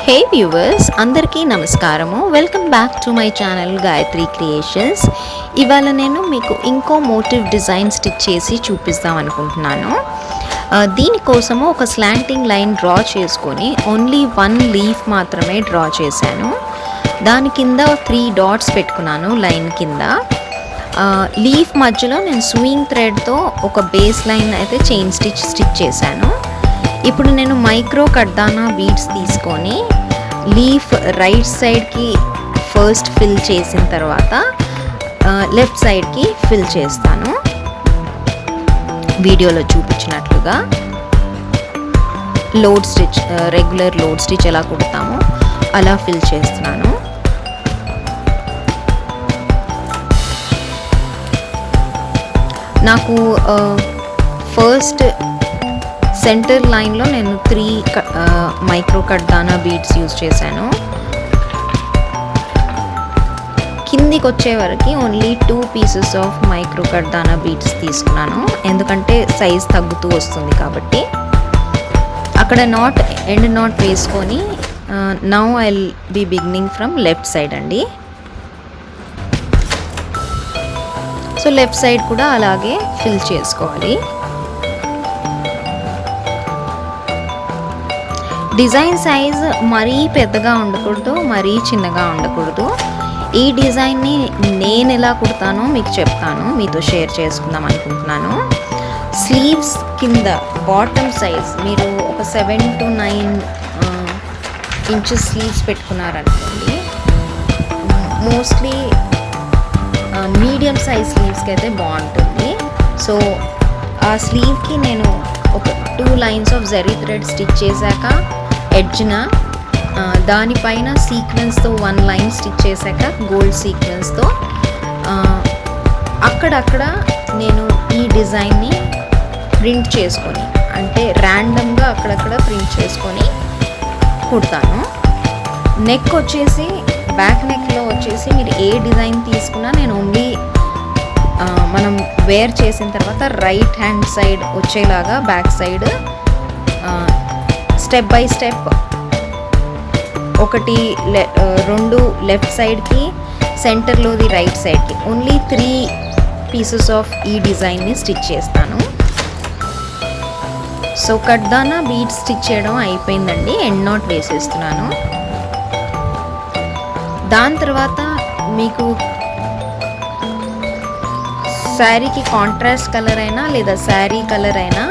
హే viewers, అందరికీ నమస్కారము. Welcome back to my channel Gayatri creations. ఇవాళ నేను మీకు ఇంకో మోటివ్ డిజైన్ స్టిచ్ చేసి చూపిస్తాం అనుకుంటున్నాను. దీనికోసము ఒక స్లాంటింగ్ లైన్ డ్రా చేసుకొని ఓన్లీ 1 లీఫ్ మాత్రమే డ్రా చేశాను. దాని కింద 3 డాట్స్ పెట్టుకున్నాను లైన్ కింద. లీఫ్ మధ్యలో నేను స్వింగ్ థ్రెడ్తో ఒక బేస్ లైన్ అయితే చైన్ స్టిచ్ చేశాను. ఇప్పుడు నేను మైక్రో కడ్దానా బీడ్స్ తీసుకొని లీఫ్ రైట్ సైడ్కి ఫస్ట్ ఫిల్ చేసిన తర్వాత లెఫ్ట్ సైడ్కి ఫిల్ చేస్తాను. వీడియోలో చూపించినట్లుగా load stitch, regular load stitch ఎలా కుడతామో అలా ఫిల్ చేస్తున్నాను. నాకు ఫస్ట్ సెంటర్ లైన్లో నేను 3 మైక్రో కడ్దానా బీడ్స్ యూజ్ చేశాను. కిందికి వచ్చే వరకు ఓన్లీ 2 పీసెస్ ఆఫ్ మైక్రో కడ్దానా బీడ్స్ తీసుకున్నాను, ఎందుకంటే సైజ్ తగ్గుతూ వస్తుంది కాబట్టి. అక్కడ ఎండ్ నాట్ వేసుకొని now I will be beginning from left side అండి. సో లెఫ్ట్ సైడ్ కూడా అలాగే ఫిల్ చేసుకోవాలి. డిజైన్ సైజ్ మరీ పెద్దగా ఉండకూడదు, మరీ చిన్నగా ఉండకూడదు. ఈ డిజైన్ని నేను ఎలా కుడతానో మీకు చెప్తాను, మీతో షేర్ చేసుకుందాం అనుకుంటున్నాను. స్లీవ్స్ కింద బాటమ్ సైజ్ మీరు ఒక 7 to 9 ఇంచెస్ స్లీవ్స్ పెట్టుకున్నారనుకోండి, మోస్ట్లీ మీడియం సైజ్ స్లీవ్స్కి అయితే బాగుంటుంది. సో ఆ స్లీవ్కి నేను ఒక 2 lines of zari thread stitch చేశాక ఎడ్జ్న దానిపైన సీక్వెన్స్తో 1 లైన్ స్టిచ్ చేశాక గోల్డ్ సీక్వెన్స్తో అక్కడక్కడ నేను ఈ డిజైన్ని ప్రింట్ చేసుకొని, అంటే ర్యాండమ్గా అక్కడక్కడ ప్రింట్ చేసుకొని కుడతాను. నెక్ వచ్చేసి బ్యాక్ నెక్లో వచ్చేసి మీరు ఏ డిజైన్ తీసుకున్నా నేను ఓన్లీ మనం వేర్ చేసిన తర్వాత రైట్ హ్యాండ్ సైడ్ వచ్చేలాగా back side step by step 1 2 left సైడ్కి, సెంటర్లోది రైట్ సైడ్కి ఓన్లీ 3 పీసెస్ ఆఫ్ ఈ డిజైన్ని స్టిచ్ చేస్తాను. సో కడ్దానా బీడ్స్ స్టిచ్ చేయడం అయిపోయిందండి. ఎండ్ నాట్ వేసేస్తున్నాను. దాని తర్వాత మీకు శారీకి కాంట్రాస్ట్ కలర్ అయినా లేదా శారీ కలర్ అయినా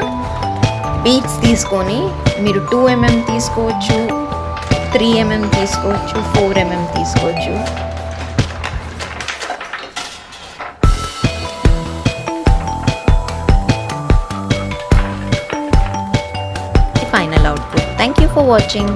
బీడ్స్ తీసుకొని మీరు 2 mm తీసుకోవచ్చు, 3 mm తీసుకోవచ్చు, 4 mm తీసుకోవచ్చు. Final output. Thank you for watching.